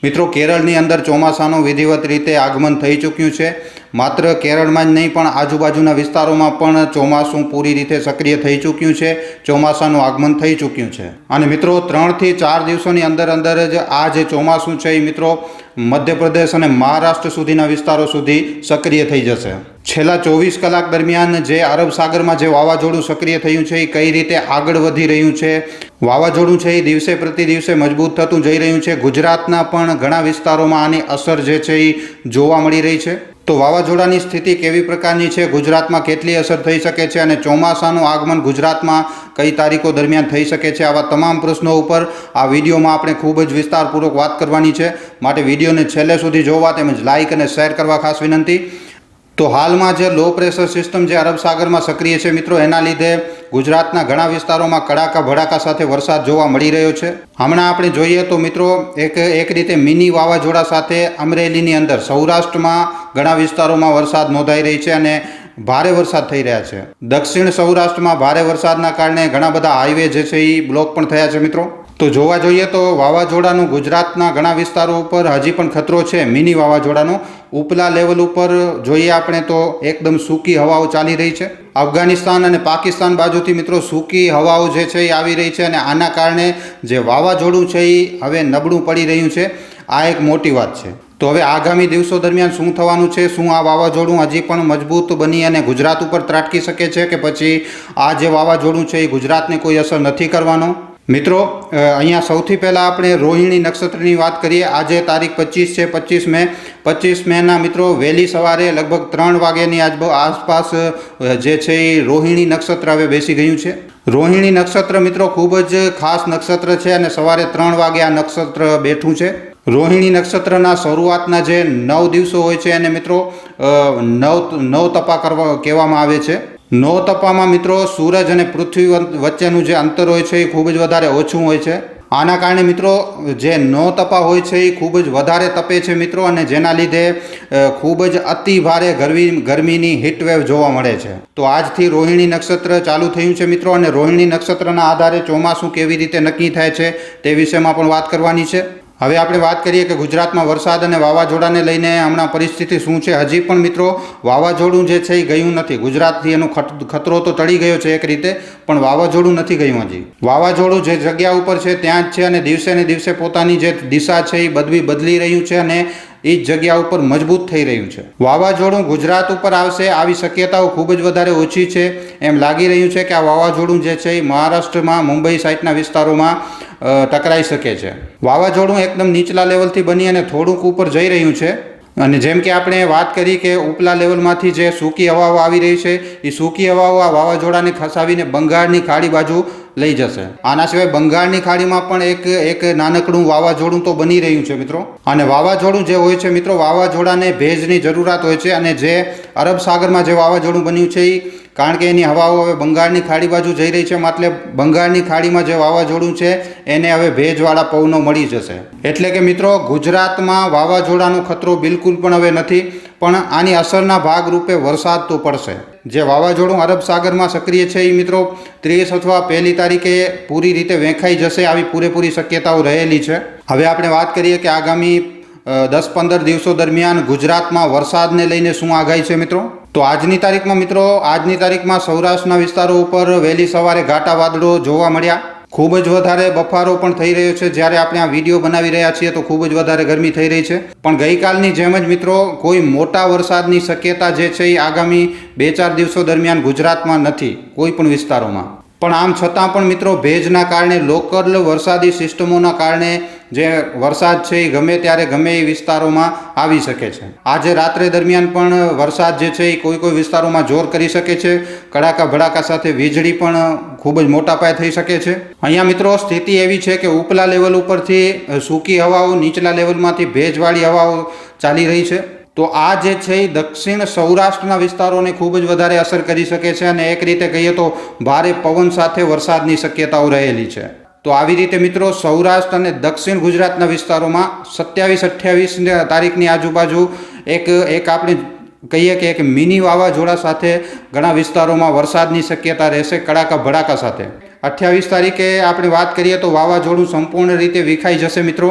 મિત્રો કેરળની અંદર ચોમાસાનું વિધિવત રીતે આગમન થઈ ચૂક્યું છે। માત્ર કેરળમાં જ નહીં પણ આજુબાજુના વિસ્તારોમાં પણ ચોમાસું પૂરી રીતે સક્રિય થઈ ચૂક્યું છે। ચોમાસાનું આગમન થઈ ચૂક્યું છે અને મિત્રો 3 થી 4 દિવસોની અંદર જ આ જે ચોમાસું છે એ મિત્રો મધ્યપ્રદેશ અને મહારાષ્ટ્ર સુધીના વિસ્તારો સુધી સક્રિય થઈ જશે। છેલ્લા 24 કલાક દરમિયાન જે અરબ સાગરમાં જે વાવાઝોડું સક્રિય થયું છે એ કઈ રીતે આગળ વધી રહ્યું છે, વાવાઝોડું છે એ દિવસે પ્રતિ દિવસે મજબૂત થતું જઈ રહ્યું છે। ગુજરાતના પણ ઘણા વિસ્તારોમાં આની અસર જે છે એ જોવા મળી રહી છે। તો વાવાઝોડાની સ્થિતિ કેવી પ્રકારની છે, ગુજરાતમાં કેટલી અસર થઈ શકે છે અને ચોમાસાનું આગમન ગુજરાતમાં કઈ તારીખો દરમિયાન થઈ શકે છે, આવા તમામ પ્રશ્નો ઉપર આ વિડીયોમાં આપણે ખૂબ જ વિસ્તારપૂર્વક વાત કરવાની છે। માટે વિડીયોને છેલ્લે સુધી જોવા તેમજ લાઇક અને શેર કરવા ખાસ વિનંતી। તો હાલમાં જે લો પ્રેશર સિસ્ટમ જે અરબ સાગરમાં સક્રિય છે મિત્રો, એના લીધે ગુજરાતના ઘણા વિસ્તારોમાં કડાકા ભડાકા સાથે વરસાદ જોવા મળી રહ્યો છે। હમણાં આપણે જોઈએ તો મિત્રો એક રીતે મિની વાવાઝોડા સાથે અમરેલીની અંદર સૌરાષ્ટ્રમાં ઘણા વિસ્તારોમાં વરસાદ નોંધાઈ રહી છે અને ભારે વરસાદ થઈ રહ્યા છે। દક્ષિણ સૌરાષ્ટ્રમાં ભારે વરસાદના કારણે ઘણા બધા હાઈવે જે છે એ બ્લોક પણ થયા છે મિત્રો। તો જોવા જોઈએ તો વાવાઝોડાનું ગુજરાતના ઘણા વિસ્તારો ઉપર હજી પણ ખતરો છે મિની વાવાઝોડાનો। ઉપલા લેવલ ઉપર જોઈએ આપણે તો એકદમ સૂકી હવાઓ ચાલી રહી છે। અફઘાનિસ્તાન અને પાકિસ્તાન બાજુથી મિત્રો સૂકી હવાઓ જે છે એ આવી રહી છે અને આના કારણે જે વાવાઝોડું છે એ હવે નબળું પડી રહ્યું છે। આ એક મોટી વાત છે। તો હવે આગામી દિવસો દરમિયાન શું થવાનું છે, શું આ વાવાઝોડું હજી પણ મજબૂત બની અને ગુજરાત ઉપર ત્રાટકી શકે છે કે પછી આ જે વાવાઝોડું છે એ ગુજરાતને કોઈ અસર નથી કરવાનો? મિત્રો અહીંયા સૌથી પહેલાં આપણે રોહિણી નક્ષત્રની વાત કરીએ। આજે તારીખ 25 છે, 25 મેના મિત્રો વહેલી સવારે લગભગ 3 વાગ્યાની આસપાસ જે છે એ રોહિણી નક્ષત્ર હવે બેસી ગયું છે। રોહિણી નક્ષત્ર મિત્રો ખૂબ જ ખાસ નક્ષત્ર છે અને સવારે 3 વાગે આ નક્ષત્ર બેઠું છે। રોહિણી નક્ષત્રના શરૂઆતના જે 9 દિવસો હોય છે એને મિત્રો નવ તપા કહેવામાં આવે છે। નો તપામાં મિત્રો સૂરજ અને પૃથ્વી વચ્ચેનું જે અંતર હોય છે એ ખૂબ જ વધારે ઓછું હોય છે। આના કારણે મિત્રો જે નો તપા હોય છે એ ખૂબ જ વધારે તપે છે મિત્રો અને જેના લીધે ખૂબ જ અતિ ભારે ગરમીની હીટવેવ જોવા મળે છે। તો આજથી રોહિણી નક્ષત્ર ચાલુ થયું છે મિત્રો અને રોહિણી નક્ષત્રના આધારે ચોમાસું કેવી રીતે નક્કી થાય છે તે વિષયમાં પણ વાત કરવાની છે। હવે આપણે વાત કરીએ કે ગુજરાતમાં વરસાદ અને વાવાઝોડાને લઈને હમણાં પરિસ્થિતિ શું છે। હજી પણ મિત્રો વાવાઝોડું જે છે એ ગયું નથી। ગુજરાતથી એનો ખતરો તો ટળી ગયો છે એક રીતે, પણ વાવાઝોડું નથી ગયું હજી। વાવાઝોડું જે જગ્યા ઉપર છે ત્યાં જ છે અને દિવસે ને દિવસે પોતાની જે દિશા છે એ બદલી રહ્યું છે અને એ જ જગ્યા ઉપર મજબૂત થઈ રહ્યું છે। વાવાઝોડું ગુજરાત ઉપર આવશે આવી શક્યતાઓ ખૂબ જ વધારે ઓછી છે। એમ લાગી રહ્યું છે કે આ વાવાઝોડું જે છે એ મહારાષ્ટ્રમાં મુંબઈ સાઈડના વિસ્તારોમાં ટકરાઈ શકે છે। વાવાઝોડું એકદમ નીચલા લેવલથી બની અને થોડુંક ઉપર જઈ રહ્યું છે અને જેમ કે આપણે વાત કરી કે ઉપલા લેવલમાંથી જે સૂકી હવાઓ આવી રહી છે એ સૂકી હવાઓ આ વાવાઝોડાને ખસાવીને બંગાળની ખાડી બાજુ લઈ જશે। આના સિવાય બંગાળની ખાડીમાં પણ એક નાનકડું વાવાઝોડું તો બની રહ્યું છે મિત્રો। અને વાવાઝોડું જે હોય છે મિત્રો, વાવાઝોડાને ભેજની જરૂરિયાત હોય છે અને જે અરબ સાગરમાં જે વાવાઝોડું બન્યું છે એ કારણ કે એની હવાઓ હવે બંગાળની ખાડી બાજુ જઈ રહી છે, એટલે બંગાળની ખાડીમાં જે વાવાઝોડું છે એને હવે ભેજવાળા પવનો મળી જશે। એટલે કે મિત્રો ગુજરાતમાં વાવાઝોડાનો ખતરો બિલકુલ પણ હવે નથી, પણ આની અસરના ભાગરૂપે વરસાદ તો પડશે। જે વાવાઝોડું અરબ સાગરમાં સક્રિય છે એ મિત્રો 30 અથવા 1 તારીખે પૂરી રીતે વેંખાઈ જશે આવી પૂરેપૂરી શક્યતાઓ રહેલી છે। હવે આપણે વાત કરીએ કે આગામી 10-15 દિવસો દરમિયાન ગુજરાતમાં વરસાદને લઈને શું આગાહી છે મિત્રો? તો આજની તારીખમાં સૌરાષ્ટ્રના વિસ્તારો ઉપર વહેલી સવારે ઘાટા વાદળો જોવા મળ્યા। ખૂબ જ વધારે બફારો પણ થઈ રહ્યો છે। જ્યારે આપણે આ વિડીયો બનાવી રહ્યા છીએ તો ખૂબ જ વધારે ગરમી થઈ રહી છે, પણ ગઈકાલની જેમ જ મિત્રો કોઈ મોટા વરસાદની શક્યતા જે છે એ આગામી 2-4 દિવસો દરમિયાન ગુજરાતમાં નથી કોઈ પણ વિસ્તારોમાં। પણ આમ છતાં પણ મિત્રો ભેજના કારણે, લોકલ વરસાદી સિસ્ટમોના કારણે જે વરસાદ છે એ ગમે ત્યારે ગમે એ વિસ્તારોમાં આવી શકે છે। આજે રાત્રે દરમિયાન પણ વરસાદ જે છે એ કોઈ વિસ્તારોમાં જોર કરી શકે છે। કડાકા ભડાકા સાથે વીજળી પણ ખૂબ જ મોટા પાયે થઈ શકે છે। અહીંયા મિત્રો સ્થિતિ એવી છે કે ઉપલા લેવલ ઉપરથી સૂકી હવાઓ, નીચલા લેવલમાંથી ભેજવાળી હવાઓ ચાલી રહી છે। તો આ જે છે એ દક્ષિણ સૌરાષ્ટ્રના વિસ્તારોને ખૂબ જ વધારે અસર કરી શકે છે અને એક રીતે કહીએ તો ભારે પવન સાથે વરસાદની શક્યતાઓ રહેલી છે। તો આવી રીતે મિત્રો સૌરાષ્ટ્ર અને દક્ષિણ ગુજરાતના વિસ્તારોમાં 27-28 તારીખની આજુબાજુ એક આપણે કહીએ કે એક મિની વાવાઝોડા સાથે ઘણા વિસ્તારોમાં વરસાદની શક્યતા રહેશે કડાકા ભડાકા સાથે। 28 તારીખે આપણે વાત કરીએ તો વાવાઝોડું સંપૂર્ણ રીતે વિખાઈ જશે મિત્રો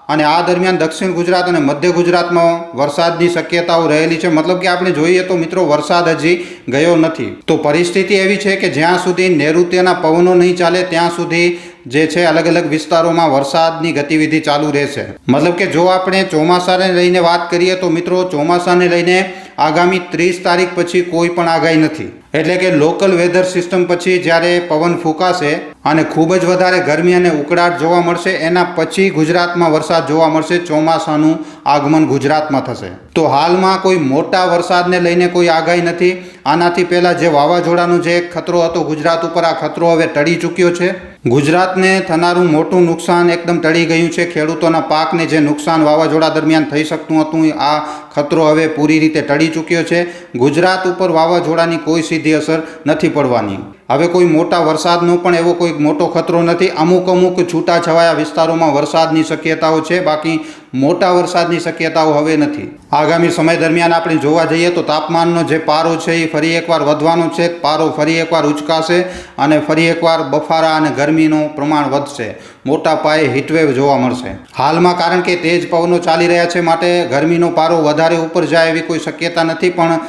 અને આ દરમિયાન દક્ષિણ ગુજરાત અને મધ્ય ગુજરાતમાં વરસાદની શક્યતાઓ રહેલી છે. મતલબ કે આપણે જોઈએ તો મિત્રો વરસાદ હજી ગયો નથી. તો પરિસ્થિતિ એવી છે કે જ્યાં સુધી નૈઋત્યના પવનો નહીં ચાલે ત્યાં સુધી જે છે અલગ અલગ વિસ્તારોમાં વરસાદની ગતિવિધિ ચાલુ રહેશે. મતલબ કે જો આપણે ચોમાસાને લઈને વાત કરીએ તો મિત્રો ચોમાસાને લઈને આગામી 30 તારીખ પછી કોઈ પણ આગાહી નથી. એટલે કે લોકલ વેધર સિસ્ટમ પછી જ્યારે પવન ફૂંકાશે અને ખૂબ જ વધારે ગરમી અને ઉકળાટ જોવા મળશે એના પછી ગુજરાતમાં વરસાદ જોવા મળશે. ચોમાસાનું આગમન ગુજરાતમાં થશે. તો હાલમાં કોઈ મોટા વરસાદને લઈને કોઈ આગાહી નથી. આનાથી પહેલાં જે વાવાઝોડાનો જે ખતરો હતો ગુજરાત ઉપર, આ ખતરો હવે ટળી ચૂક્યો છે. ગુજરાતને થનારું મોટું નુકસાન એકદમ ટળી ગયું છે. ખેડૂતોના પાકને જે નુકસાન વાવાઝોડા દરમિયાન થઈ શકતું હતું આ ખતરો હવે પૂરી રીતે ટળી ચૂક્યો છે. ગુજરાત ઉપર વાવાઝોડાની કોઈ સીધી અસર નથી પડવાની. હવે કોઈ મોટા વરસાદનો પણ એવો કોઈ મોટો ખતરો નથી. અમુક છૂટાછવાયા વિસ્તારોમાં વરસાદની શક્યતાઓ છે, બાકી મોટા વરસાદની શક્યતાઓ હવે નથી. આગામી સમય દરમિયાન આપણે જોવા જઈએ તો તાપમાનનો જે પારો છે એ ફરી એકવાર વધવાનો છે. પારો ફરી એકવાર ઉચકાશે અને ફરી એકવાર બફારા અને ગરમીનું પ્રમાણ વધશે. મોટા પાયે હીટવેવ જોવા મળશે. હાલમાં કારણ કે તેજ પવનો ચાલી રહ્યા છે માટે ગરમીનો પારો વધારે ઉપર જાય એવી કોઈ શક્યતા નથી, પણ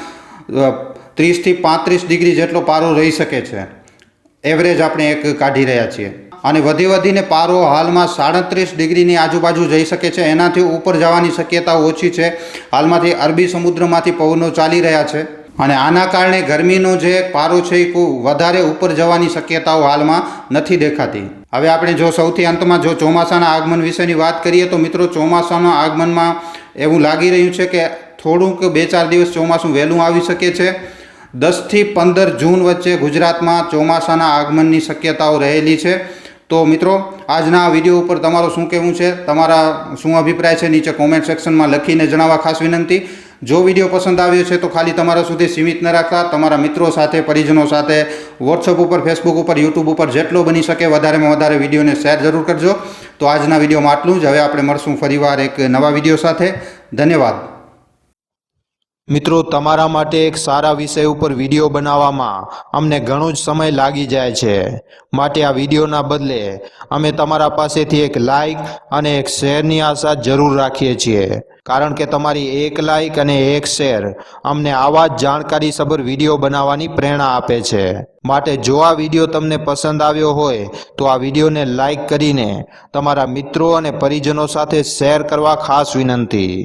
30 થી 35 ડિગ્રી જેટલો પારો રહી શકે છે. એવરેજ આપણે એક કાઢી રહ્યા છીએ અને વધીને પારો હાલમાં 37 ડિગ્રીની આજુબાજુ જઈ શકે છે. એનાથી ઉપર જવાની શક્યતા ઓછી છે. હાલમાંથી અરબી સમુદ્રમાંથી પવનો ચાલી રહ્યા છે અને આના કારણે ગરમીનો જે પારો છે એ વધારે ઉપર જવાની શક્યતાઓ હાલમાં નથી દેખાતી. હવે આપણે જો સૌથી અંતમાં જો ચોમાસાના આગમન વિશેની વાત કરીએ તો મિત્રો ચોમાસાના આગમનમાં એવું લાગી રહ્યું છે કે થોડુંક 2-4 દિવસ ચોમાસું વહેલું આવી શકે છે. 10 થી 15 જૂન વચ્ચે ગુજરાતમાં ચોમાસાના આગમનની શક્યતાઓ રહેલી છે. તો મિત્રો આજના આ વિડીયો ઉપર તમારું શું કહેવું છે, તમારા શું અભિપ્રાય છે નીચે કોમેન્ટ સેક્શનમાં લખીને જણાવવા ખાસ વિનંતી. જો વિડીયો પસંદ આવ્યો છે તો ખાલી તમારા સુધી સીમિત ન રાખતા તમારા મિત્રો સાથે, પરિજનો સાથે, વોટ્સઅપ ઉપર, ફેસબુક ઉપર, યુટ્યુબ ઉપર જેટલો બની શકે વધારેમાં વધારે વિડીયોને શેર જરૂર કરજો. તો આજના વિડીયોમાં આટલું જ. હવે આપણે મળશું ફરીવાર એક નવા વિડીયો સાથે. ધન્યવાદ. મિત્રો, તમારા માટે એક સારા વિષય ઉપર વિડીયો બનાવવામાં અમને ઘણો જ સમય લાગી જાય છે. માટે આ વિડીયોના બદલે અમે તમારા પાસેથી એક લાઇક અને એક શેરની આશા જરૂર રાખીએ છીએ. કારણ કે તમારી એક લાઇક અને એક શેર અમને આવા જ જાણકારીસભર વિડીયો બનાવવાની પ્રેરણા આપે છે. માટે જો આ વિડીયો તમને પસંદ આવ્યો હોય તો આ વિડીયોને લાઇક કરીને તમારા મિત્રો અને પરિજનો સાથે શેર કરવા ખાસ વિનંતી.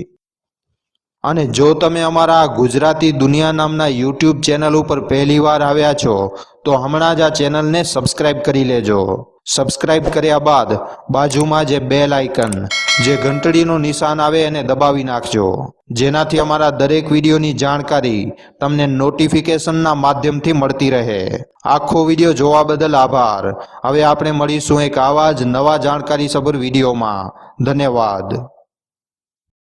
અને જો તમે અમારા ગુજરાતી દુનિયા નામના યુટ્યુબ ચેનલ ઉપર પહેલીવાર આવ્યા છો તો હમણાં જ આ ચેનલને સબસ્ક્રાઇબ કરી લેજો. સબસ્ક્રાઇબ કર્યા બાદ બાજુમાં જે બેલ આઇકન, જે ઘંટડીનું નિશાન આવે એને દબાવી નાખજો, જેનાથી અમારા દરેક વિડીયોની જાણકારી તમને નોટિફિકેશનના માધ્યમથી મળતી રહે. આખો વિડીયો જોવા બદલ આભાર. હવે આપણે મળીશું એક આવા જ નવા જાણકારીસભર વિડીયોમાં. ધન્યવાદ.